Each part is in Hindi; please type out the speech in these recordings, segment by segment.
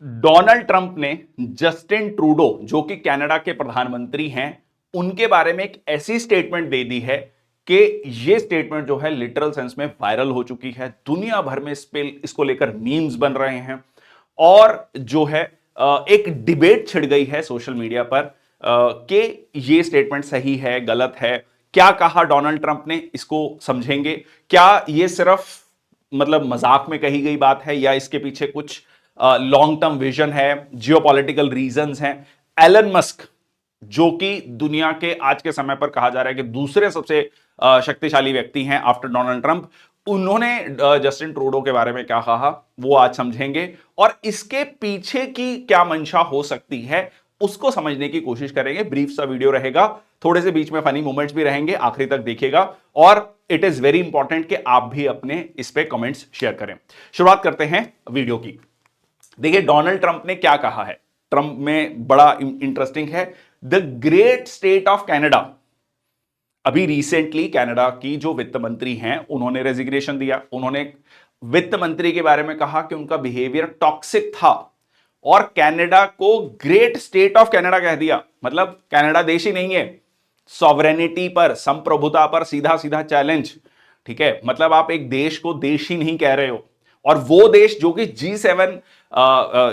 डोनाल्ड ट्रंप ने जस्टिन ट्रूडो जो कि कनाडा के प्रधानमंत्री हैं उनके बारे में एक ऐसी स्टेटमेंट दे दी है कि यह स्टेटमेंट जो है लिटरल सेंस में वायरल हो चुकी है। दुनिया भर में इसको लेकर मीम्स बन रहे हैं और जो है एक डिबेट छिड़ गई है सोशल मीडिया पर कि यह स्टेटमेंट सही है गलत है। क्या कहा डोनाल्ड ट्रंप ने, इसको समझेंगे। क्या यह सिर्फ मतलब मजाक में कही गई बात है या इसके पीछे कुछ लॉन्ग टर्म विजन है, जियोपॉलिटिकल रीजंस हैं। एलन मस्क जो कि दुनिया के आज के समय पर कहा जा रहा है कि दूसरे सबसे शक्तिशाली व्यक्ति हैं आफ्टर डोनाल्ड ट्रंप, उन्होंने जस्टिन ट्रूडो के बारे में क्या कहा वो आज समझेंगे और इसके पीछे की क्या मंशा हो सकती है उसको समझने की कोशिश करेंगे। ब्रीफ सा वीडियो रहेगा, थोड़े से बीच में फनी मोमेंट्स भी रहेंगे, आखिरी तक देखिएगा और इट इज वेरी इंपॉर्टेंट कि आप भी अपने इस पे कमेंट्स शेयर करें। शुरुआत करते हैं वीडियो की। देखिए डोनाल्ड ट्रंप ने क्या कहा है, ट्रंप में बड़ा इंटरेस्टिंग है। The great state of Canada, अभी रिसेंटली कनाडा की जो वित्त मंत्री हैं उन्होंने रेजिग्नेशन दिया। उन्होंने वित्त मंत्री के बारे में कहा कि उनका बिहेवियर टॉक्सिक था और कनाडा को ग्रेट स्टेट ऑफ कनाडा कह दिया। मतलब कनाडा देश ही नहीं है, सॉवरेनिटी पर, संप्रभुता पर सीधा सीधा चैलेंज। ठीक है, मतलब आप एक देश को देश ही नहीं कह रहे हो और वो देश जो कि G7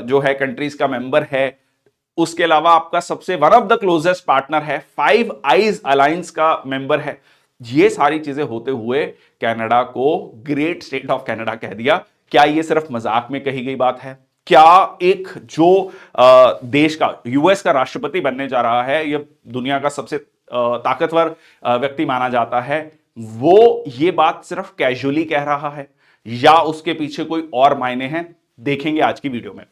जो है कंट्रीज का मेंबर है, उसके अलावा आपका सबसे one of the closest partner है, फाइव आइज अलायंस का मेंबर है। ये सारी चीजें होते हुए कनाडा को ग्रेट स्टेट ऑफ कनाडा कह दिया। क्या ये सिर्फ मजाक में कही गई बात है? क्या एक जो देश का, यूएस का राष्ट्रपति बनने जा रहा है, ये दुनिया का सबसे ताकतवर व्यक्ति माना जाता है, वो ये बात सिर्फ कैजुअली कह रहा है या उसके पीछे कोई और मायने हैं? देखेंगे आज की वीडियो में।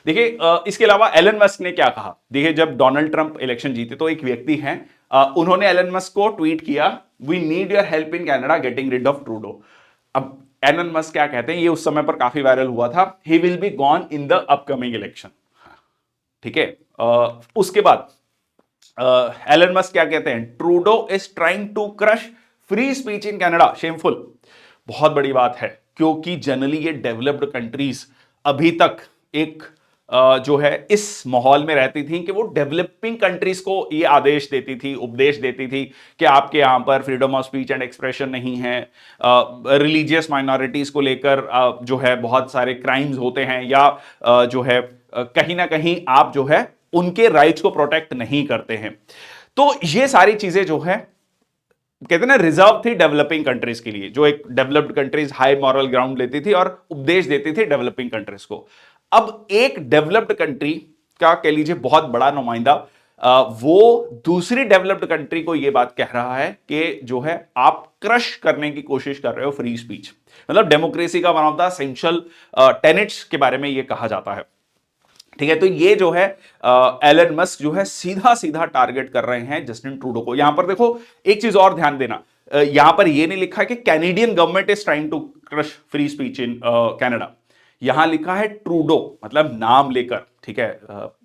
देखिए इसके अलावा एलन मस्क ने क्या कहा। देखिए जब डोनाल्ड ट्रंप इलेक्शन जीते तो एक व्यक्ति हैं, उन्होंने एलन मस्क को ट्वीट किया, we need your help in Canada getting rid of Trudeau. अब एलन मस्क क्या कहते हैं, ये उस समय पर काफी वायरल हुआ था, he will be gone in the upcoming election. ठीक है, उसके बाद एलन मस्क क्या कहते हैं, Trudeau is trying to crush free speech in Canada, shameful. बहुत बड़ी बात है क्योंकि जनरली ये डेवलप्ड कंट्रीज अभी तक एक जो है इस माहौल में रहती थी कि वो डेवलपिंग कंट्रीज को ये आदेश देती थी, उपदेश देती थी कि आपके यहां पर freedom of speech and expression नहीं है, रिलीजियस माइनॉरिटीज को लेकर जो है बहुत सारे क्राइम्स होते हैं या जो है कहीं ना कहीं आप जो है उनके राइट्स को प्रोटेक्ट नहीं करते हैं। तो ये सारी चीजें जो है कहते हैं ना रिजर्व थी डेवलपिंग कंट्रीज के लिए, जो एक developed countries high moral ground लेती थी और उपदेश देती थी डेवलपिंग कंट्रीज को। अब एक डेवलप्ड कंट्री का कह लीजिए बहुत बड़ा नुमाइंदा वो दूसरी डेवलप्ड कंट्री को यह बात कह रहा है कि जो है आप क्रश करने की कोशिश कर रहे हो फ्री स्पीच। मतलब डेमोक्रेसी का one of the essential tenets के बारे में यह कहा जाता है। ठीक है, तो ये जो है एलन मस्क जो है सीधा सीधा टारगेट कर रहे हैं जस्टिन ट्रूडो को। यहां पर देखो एक चीज और ध्यान देना, यहां पर ये नहीं लिखा कि Canadian government is trying to crush free speech in Canada, यहां लिखा है ट्रूडो, मतलब नाम लेकर। ठीक है,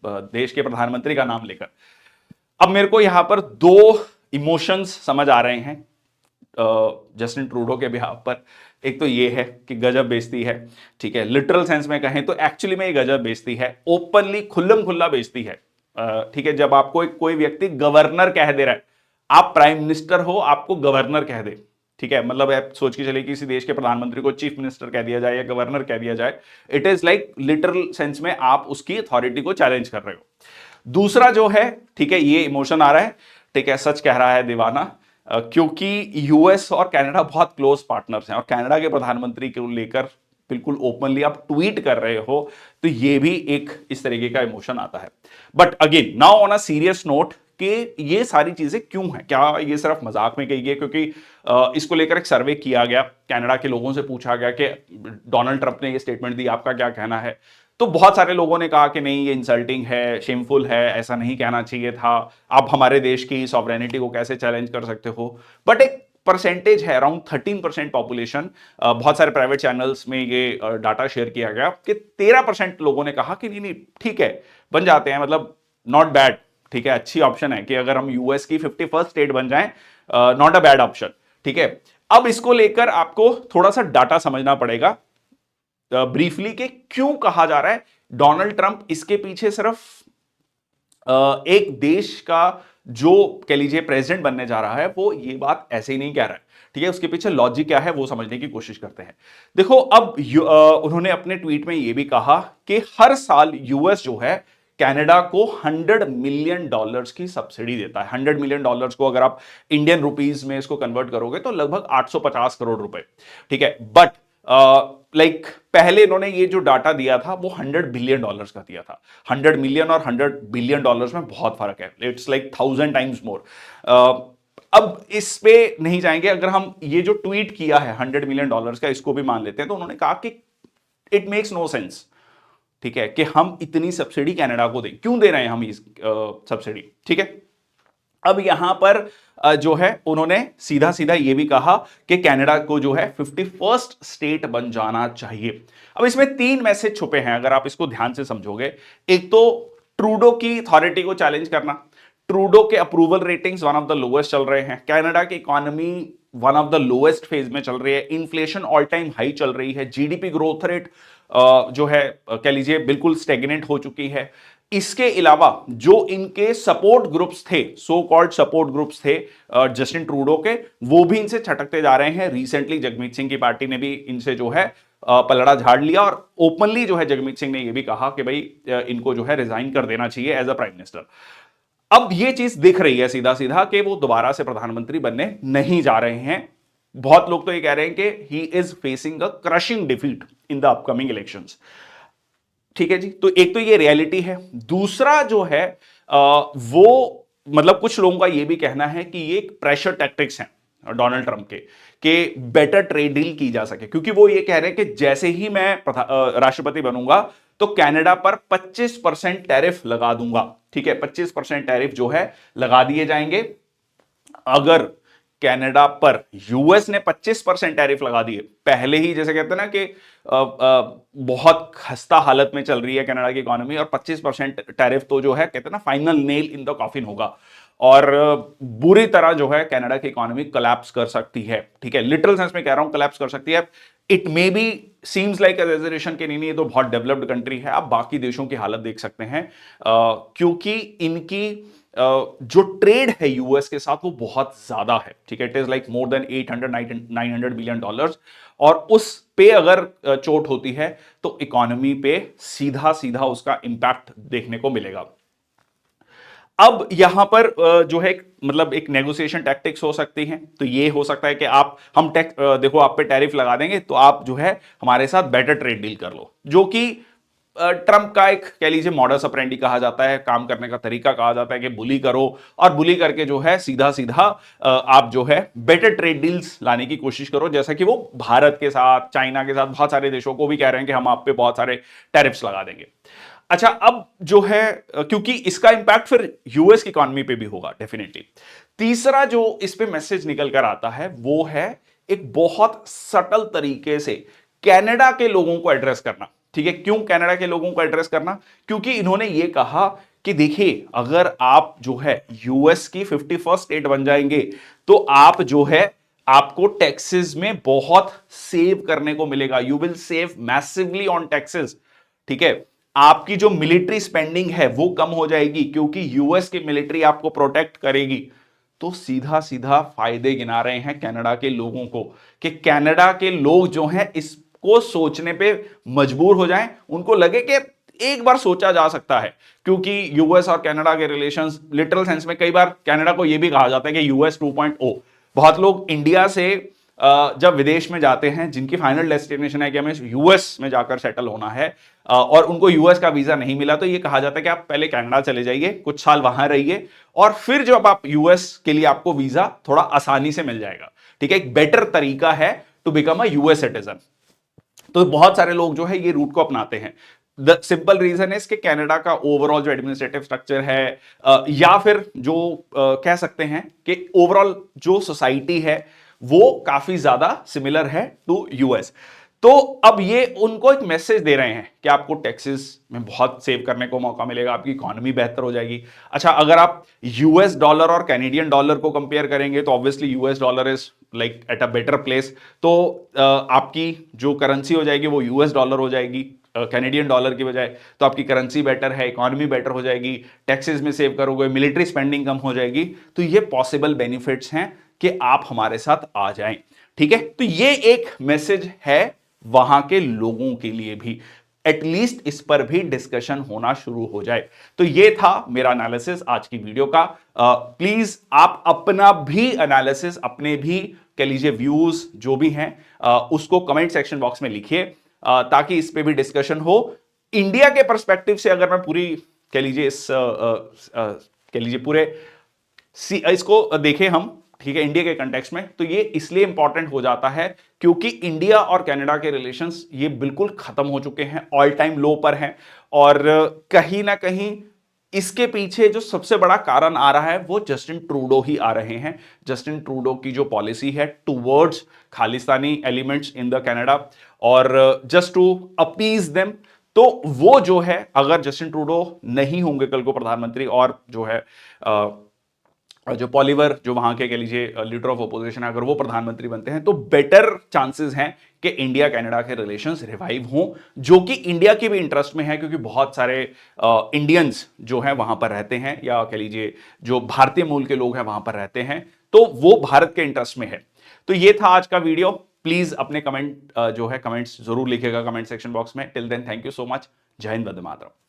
देश के प्रधानमंत्री का नाम लेकर। अब मेरे को यहां पर दो इमोशंस समझ आ रहे हैं जस्टिन ट्रूडो के बिहाफ पर। एक तो ये है कि गजब बेइज्जती है, ठीक है, लिटरल सेंस में कहें तो एक्चुअली में ये गजब बेइज्जती है, ओपनली खुल्लम खुल्ला बेइज्जती है। ठीक है, जब आपको कोई व्यक्ति गवर्नर कह दे रहा है, आप प्राइम मिनिस्टर हो आपको गवर्नर कह दे, ठीक है, मतलब आप सोच के चलिए किसी देश के प्रधानमंत्री को चीफ मिनिस्टर कह दिया जाए या गवर्नर कह दिया जाए, it is like literal sense में आप उसकी अथॉरिटी को चैलेंज कर रहे हो। दूसरा जो है, ठीक है, ये इमोशन आ रहा है, ठीक है, सच कह रहा है दीवाना, क्योंकि यूएस और कनाडा बहुत क्लोज पार्टनर्स हैं और कनाडा के प्रधानमंत्री को लेकर बिल्कुल ओपनली आप ट्वीट कर रहे हो, तो ये भी एक इस तरीके का इमोशन आता है। But again now on a serious note कि ये सारी चीजें क्यों हैं, क्या ये सिर्फ मजाक में कही गई? क्योंकि इसको लेकर एक सर्वे किया गया, कनाडा के लोगों से पूछा गया कि डोनाल्ड ट्रंप ने ये स्टेटमेंट दी, आपका क्या कहना है? तो बहुत सारे लोगों ने कहा कि नहीं, ये इंसल्टिंग है, शेमफुल है, ऐसा नहीं कहना चाहिए था, आप हमारे देश की सॉवरेनिटी को कैसे चैलेंज कर सकते हो। बट एक परसेंटेज है, अराउंड 13% पॉपुलेशन, बहुत सारे प्राइवेट चैनल्स में ये डाटा शेयर किया गया कि 13% लोगों ने कहा कि नहीं नहीं ठीक है, बन जाते हैं, मतलब नॉट बैड, ठीक है, अच्छी ऑप्शन है कि अगर हम यूएस की 51st स्टेट बन जाएं, नॉट अ बैड ऑप्शन। ठीक है, अब इसको लेकर आपको थोड़ा सा डाटा समझना पड़ेगा ब्रीफली कि क्यों कहा जा रहा है डोनाल्ड ट्रंप इसके पीछे सिर्फ एक देश का जो कह लीजिए प्रेसिडेंट बनने जा रहा है वो ये बात ऐसे ही नहीं कह रहा है, ठीक है। उसके पीछे लॉजिक क्या है वो समझने की कोशिश करते हैं। देखो अब उन्होंने अपने ट्वीट में ये भी कहा कि हर साल यूएस जो है कनाडा को $100 मिलियन की सब्सिडी देता है। $100 मिलियन को अगर आप इंडियन रुपीस में इसको कन्वर्ट करोगे तो लगभग 850 करोड़ रुपए, ठीक है। बट पहले इन्होंने ये जो डाटा दिया था वो $100 बिलियन का दिया था। 100 मिलियन और $100 बिलियन में बहुत फर्क है। It's like 1000 times more. अब इस पे नहीं जाएंगे। अगर हम ये जो ट्वीट किया है $100 मिलियन का इसको भी मान लेते हैं तो उन्होंने कहा कि इट मेक्स नो सेंस, ठीक है, कि हम इतनी सब्सिडी कनाडा को दें, क्यों दे रहे हैं हम इस सब्सिडी, ठीक है। अब यहां पर जो है उन्होंने सीधा सीधा यह भी कहा कि कनाडा को जो है 51st स्टेट बन जाना चाहिए। अब इसमें 3 मैसेज छुपे हैं अगर आप इसको ध्यान से समझोगे। एक तो ट्रूडो की अथॉरिटी को चैलेंज करना। ट्रूडो के approval ratings one of the lowest चल रहे हैं। कनाडा की economy one of the lowest phase में चल रही है। इन्फ्लेशन ऑल टाइम हाई चल रही है। जीडीपी ग्रोथ रेट जो है कह लीजिए बिल्कुल स्टेगनेंट हो चुकी है। इसके अलावा जो इनके सपोर्ट ग्रुप्स थे, सो कॉल्ड सपोर्ट ग्रुप्स थे जस्टिन ट्रूडो के, वो भी इनसे छटकते जा रहे हैं। रिसेंटली जगमीत सिंह की पार्टी ने भी इनसे जो है पलड़ा झाड़ लिया और ओपनली जो है जगमीत सिंह ने यह भी कहा कि भाई इनको जो है रिजाइन कर देना चाहिए एज अ प्राइम मिनिस्टर। अब यह चीज दिख रही है सीधा सीधा कि वो दोबारा से प्रधानमंत्री बनने नहीं जा रहे हैं। बहुत लोग तो ये कह रहे हैं कि he is facing a crushing defeat in the upcoming elections, ठीक है जी। तो एक तो ये रियलिटी है। दूसरा जो है वो मतलब कुछ लोगों का ये भी कहना है कि ये एक प्रेशर टैक्टिक्स हैं डोनाल्ड ट्रंप के कि बेटर ट्रेड डील की जा सके, क्योंकि वो ये कह रहे हैं कि जैसे ही मैं राष्ट्रपति बनूंगा तो कनाडा पर 25% टैरिफ लगा दूंगा, ठीक है। 25% टैरिफ जो है लगा दिए जाएंगे। अगर कनाडा पर यूएस ने 25% टैरिफ लगा दिए, पहले ही जैसे कहते हैं ना कि बहुत खस्ता हालत में चल रही है कनाडा की इकोनॉमी, और 25% टैरिफ तो जो है कहते हैं ना final nail in the coffin होगा और बुरी तरह जो है कनाडा की इकोनॉमी कोलैप्स कर सकती है, ठीक है। लिटरल सेंस में कह रहा हूं कोलैप्स कर सकती है। It may be seems like exaggeration के नहीं, ये तो बहुत डेवलप्ड कंट्री है। आप बाकी देशों की हालत देख सकते हैं क्योंकि इनकी जो ट्रेड है यूएस के साथ वो बहुत ज्यादा है, ठीक है। It is like more than 800-900 billion dollars, और उस पे अगर चोट होती है तो इकोनॉमी पे सीधा सीधा उसका इंपैक्ट देखने को मिलेगा। अब यहां पर जो है मतलब एक नेगोशिएशन टैक्टिक्स हो सकती हैं। तो ये हो सकता है कि हम देखो आप पे टैरिफ लगा देंगे तो आप जो है हमारे साथ बेटर ट्रेड डील कर लो, जो कि ट्रंप का एक कह लीजिए मॉडस ऑपरेंडी कहा जाता है, काम करने का तरीका कहा जाता है कि बुली करो और बुली करके जो है सीधा सीधा आप जो है बेटर ट्रेड डील्स लाने की कोशिश करो, जैसा कि वो भारत के साथ, चाइना के साथ, बहुत सारे देशों को भी कह रहे हैं कि हम आप पे बहुत सारे टैरिफ्स लगा देंगे। अच्छा, अब जो है क्योंकि इसका इंपैक्ट फिर यूएस की इकोनॉमी पे भी होगा डेफिनेटली। तीसरा जो इस पे मैसेज निकल कर आता है वो है एक बहुत सटल तरीके से कनाडा के लोगों को एड्रेस करना, ठीक है। क्यों कनाडा के लोगों को एड्रेस करना? क्योंकि इन्होंने ये कहा कि देखिए अगर आप जो है यूएस की 51st स्टेट बन जाएंगे तो आप जो है आपको टैक्सेस में बहुत सेव करने को मिलेगा। You will save massively on taxes, ठीक है। आपकी जो मिलिट्री स्पेंडिंग है वो कम हो जाएगी क्योंकि यूएस की मिलिट्री आपको प्रोटेक्ट करेगी। तो सीधा सीधा फायदे गिना रहे हैं कनाडा के लोगों को कि कनाडा के लोग जो हैं इसको सोचने पे मजबूर हो जाएं, उनको लगे कि एक बार सोचा जा सकता है। क्योंकि यूएस और कनाडा के रिलेशंस लिटरल सेंस में कई बार कनाडा को यह भी कहा जाता है कि यूएस 2.0। बहुत लोग इंडिया से जब विदेश में जाते हैं जिनकी फाइनल डेस्टिनेशन है कि हमें यूएस में जाकर सेटल होना है और उनको यूएस का वीजा नहीं मिला, तो ये कहा जाता है कि आप पहले कनाडा चले जाइए, कुछ साल वहां रहिए और फिर जब आप यूएस के लिए आपको वीजा थोड़ा आसानी से मिल जाएगा, ठीक है। एक बेटर तरीका है to become a US citizen. तो बहुत सारे लोग जो है ये रूट को अपनाते हैं। द सिंपल रीजन है कि कनाडा का ओवरऑल जो एडमिनिस्ट्रेटिव स्ट्रक्चर है या फिर जो कह सकते हैं कि ओवरऑल जो सोसाइटी है वो काफी ज्यादा सिमिलर है टू यूएस। तो अब ये उनको एक मैसेज दे रहे हैं कि आपको टैक्सेस में बहुत सेव करने को मौका मिलेगा, आपकी इकोनॉमी बेहतर हो जाएगी। अच्छा, अगर आप यूएस डॉलर और कैनेडियन डॉलर को कंपेयर करेंगे तो obviously US dollar is like at a better place. तो आपकी जो करेंसी हो जाएगी वो यूएस डॉलर हो जाएगी, कैनेडियन डॉलर की बजाय, तो आपकी करेंसी बेटर है, इकोनॉमी बेटर हो जाएगी, टैक्सेस में सेव करोगे, मिलिट्री स्पेंडिंग कम हो जाएगी। तो ये पॉसिबल बेनिफिट्स हैं कि आप हमारे साथ आ जाएं। ठीक है, तो ये एक मैसेज है वहां के लोगों के लिए भी, एटलीस्ट इस पर भी डिस्कशन होना शुरू हो जाए। तो ये था मेरा एनालिसिस आज की वीडियो का। प्लीज आप अपना भी एनालिसिस, अपने भी कह लीजिए व्यूज जो भी हैं, उसको कमेंट सेक्शन बॉक्स में लिखिए, ताकि इस पे भी डिस्कशन हो। इंडिया के पर्सपेक्टिव से अगर मैं पूरी कह लीजिए इस कह लीजिए पूरे इसको देखें हम, ठीक है, इंडिया के कंटेक्स्ट में, तो ये इसलिए इंपॉर्टेंट हो जाता है क्योंकि इंडिया और कनाडा के रिलेशंस ये बिल्कुल खत्म हो चुके हैं, ऑल टाइम लो पर हैं। और कहीं ना कहीं इसके पीछे जो सबसे बड़ा कारण आ रहा है वो जस्टिन ट्रूडो ही आ रहे हैं। जस्टिन ट्रूडो की जो पॉलिसी है towards Khalistani elements in the Canada, और जस्ट टू अपीज देम, तो वो जो है, अगर जस्टिन ट्रूडो नहीं होंगे कल को प्रधानमंत्री, और जो है जो पॉलीवर जो वहां के कह लीजिए लीडर ऑफ ऑपोजिशन है, अगर वो प्रधानमंत्री बनते हैं, तो बेटर चांसेस हैं कि इंडिया कनाडा के रिलेशंस रिवाइव हों, जो कि इंडिया के भी इंटरेस्ट में है, क्योंकि बहुत सारे इंडियंस जो हैं वहां पर रहते हैं, या कह लीजिए जो भारतीय मूल के लोग हैं वहां पर रहते हैं, तो वो भारत के इंटरेस्ट में है। तो ये था आज का वीडियो। प्लीज अपने कमेंट जो है कमेंट्स जरूर लिखिएगा कमेंट सेक्शन बॉक्स में। Till then thank you so much. जय हिंद, वंदे मातरम।